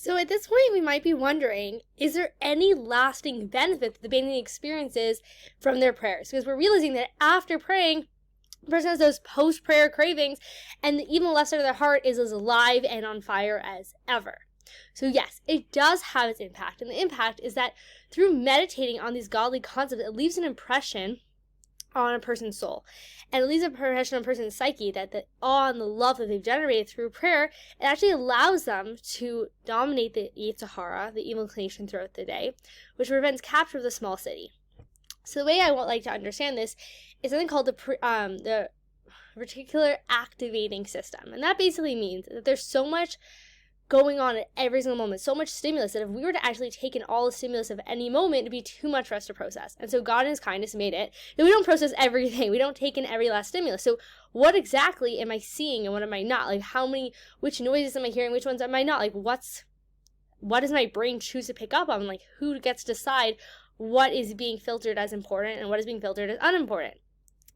So at this point, we might be wondering, is there any lasting benefit that the Beinoni experiences from their prayers? Because we're realizing that after praying, the person has those post-prayer cravings, and the evil left side of their heart is as alive and on fire as ever. So yes, it does have its impact, and the impact is that through meditating on these godly concepts, it leaves an impression on a person's soul. And it leaves an impression on a person's psyche that the awe and the love that they've generated through prayer, it actually allows them to dominate the Yetzer Hara, the evil inclination, throughout the day, which prevents capture of the small city. So the way I would like to understand this is something called the reticular activating system. And that basically means that there's so much going on at every single moment, so much stimulus, that if we were to actually take in all the stimulus of any moment, it'd be too much for us to process. And so God in His kindness made it that we don't process everything. We don't take in every last stimulus. So what exactly am I seeing and what am I not? Like which noises am I hearing? Which ones am I not? Like what does my brain choose to pick up on? Like who gets to decide what is being filtered as important and what is being filtered as unimportant?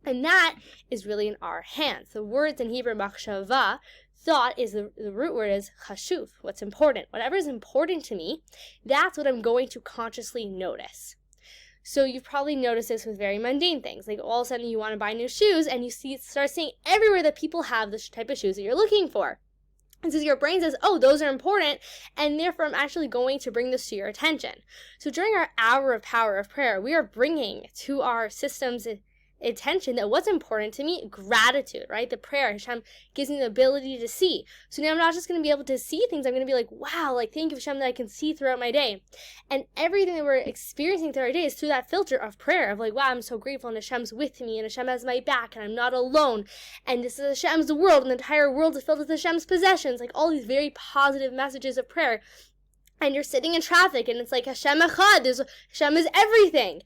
And that is really in our hands. The words in Hebrew, machshava, thought, is the root word is chashuv, what's important. Whatever is important to me, that's what I'm going to consciously notice. So you've probably noticed this with very mundane things. Like all of a sudden you want to buy new shoes and you start seeing everywhere that people have the type of shoes that you're looking for. And so your brain says, oh, those are important, and therefore I'm actually going to bring this to your attention. So during our hour of power of prayer, we are bringing to our systems attention that what's important to me, gratitude, right? The prayer, Hashem gives me the ability to see. So now I'm not just going to be able to see things, I'm going to be like, wow, like thank you Hashem that I can see throughout my day. And everything that we're experiencing throughout our day is through that filter of prayer, of like, wow, I'm so grateful and Hashem's with me and Hashem has my back and I'm not alone. And this is Hashem's world and the entire world is filled with Hashem's possessions. Like all these very positive messages of prayer. And you're sitting in traffic and it's like Hashem Echad, Hashem is everything.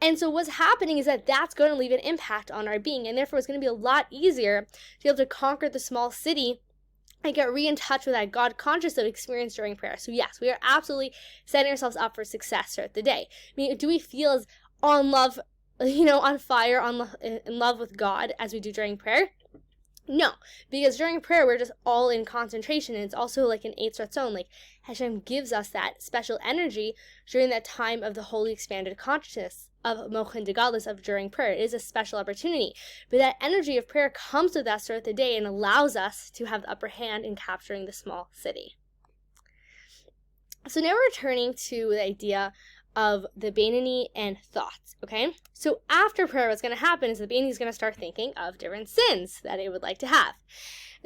And so what's happening is that that's going to leave an impact on our being, and therefore it's going to be a lot easier to be able to conquer the small city and get in touch with that God conscious that we experience during prayer. So yes, we are absolutely setting ourselves up for success throughout the day. I mean, do we feel as on fire, in love with God as we do during prayer? No, because during prayer, we're just all in concentration, and it's also like an Eitz Ratzon, like Hashem gives us that special energy during that time of the holy expanded consciousness of Mochen de Gadlus, of during prayer. It is a special opportunity, but that energy of prayer comes with us throughout the day and allows us to have the upper hand in capturing the small city. So now we're returning to the idea of the Beinoni and thoughts, okay? So after prayer, what's going to happen is the Beinoni is going to start thinking of different sins that it would like to have,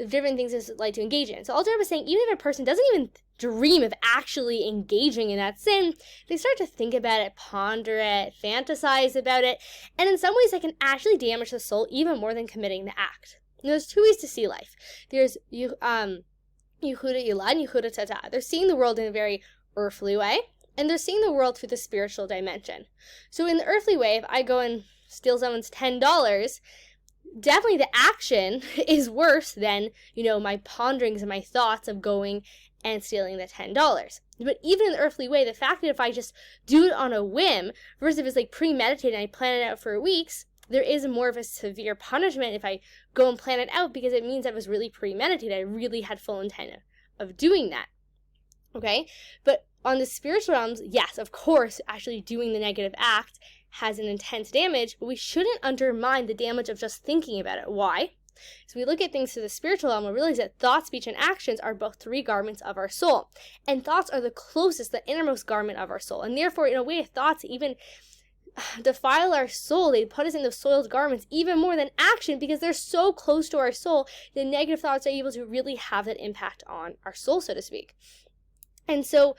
different things it would like to engage in. So Alter Rebbe is saying, even if a person doesn't even dream of actually engaging in that sin, they start to think about it, ponder it, fantasize about it, and in some ways that can actually damage the soul even more than committing the act. And there's two ways to see life. There's Yehuda Ilah and Yehuda Tata. They're seeing the world in a very earthly way, and they're seeing the world through the spiritual dimension. So in the earthly way, if I go and steal someone's $10, definitely the action is worse than, my ponderings and my thoughts of going and stealing the $10. But even in the earthly way, the fact that if I just do it on a whim, versus if it's like premeditated and I plan it out for weeks, there is more of a severe punishment if I go and plan it out, because it means I was really premeditated. I really had full intent of doing that. Okay? But on the spiritual realms, yes, of course, actually doing the negative act has an intense damage, but we shouldn't undermine the damage of just thinking about it. Why? So we look at things through the spiritual realm and realize that thought, speech, and actions are both three garments of our soul. And thoughts are the closest, the innermost garment of our soul. And therefore, in a way, thoughts even defile our soul. They put us in the soiled garments even more than action, because they're so close to our soul. The negative thoughts are able to really have that impact on our soul, so to speak. And so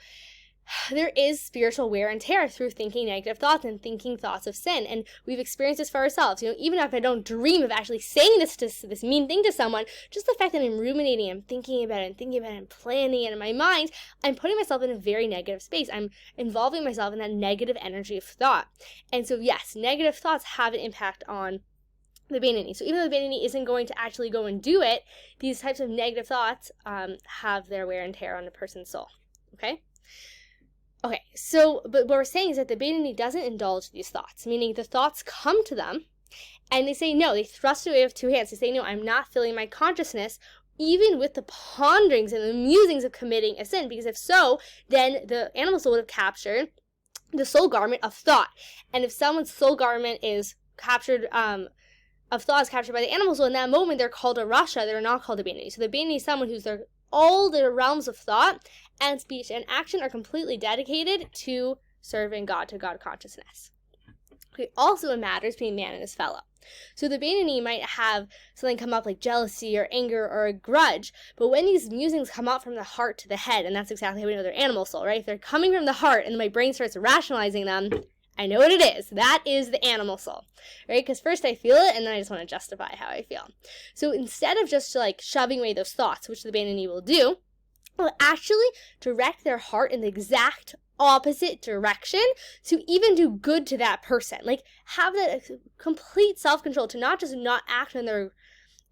there is spiritual wear and tear through thinking negative thoughts and thinking thoughts of sin, and we've experienced this for ourselves. Even if I don't dream of actually saying this mean thing to someone, just the fact that I'm ruminating, I'm thinking about it and planning it in my mind, I'm putting myself in a very negative space. I'm involving myself in that negative energy of thought. And so yes, negative thoughts have an impact on the Beinoni. So even though the Beinoni isn't going to actually go and do it, these types of negative thoughts have their wear and tear on a person's soul. Okay, so, but what we're saying is that the Beinoni doesn't indulge these thoughts, meaning the thoughts come to them, and they say no, they thrust it away with two hands. They say, no, I'm not filling my consciousness even with the ponderings and the musings of committing a sin, because if so, then the animal soul would have captured the soul garment of thought. And if someone's soul garment is captured, of thought is captured by the animal soul, in that moment they're called a rasha, they're not called a Beinoni. So the Beinoni is someone who's all the realms of thought and speech and action are completely dedicated to serving God, to God consciousness. It also matters between man and his fellow. So the Beinoni might have something come up like jealousy or anger or a grudge, but when these musings come up from the heart to the head, and that's exactly how we know they're animal soul, right? If they're coming from the heart and my brain starts rationalizing them, I know what it is. That is the animal soul, right? Because first I feel it, and then I just want to justify how I feel. So instead of just like shoving away those thoughts, which the Beinoni will do, will actually direct their heart in the exact opposite direction to even do good to that person. Like, have that complete self-control to not just not act on their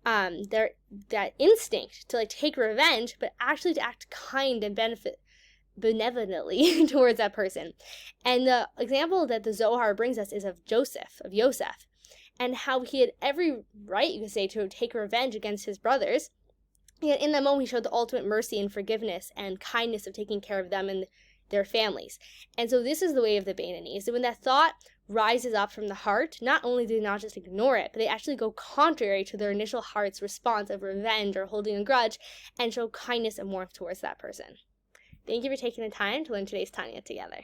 that instinct to like take revenge, but actually to act kind and benevolently towards that person. And the example that the Zohar brings us is of Yosef, and how he had every right, you could say, to take revenge against his brothers. Yet in that moment, he showed the ultimate mercy and forgiveness and kindness of taking care of them and their families. And so this is the way of the Beinoni. So when that thought rises up from the heart, not only do they not just ignore it, but they actually go contrary to their initial heart's response of revenge or holding a grudge and show kindness and warmth towards that person. Thank you for taking the time to learn today's Tanya together.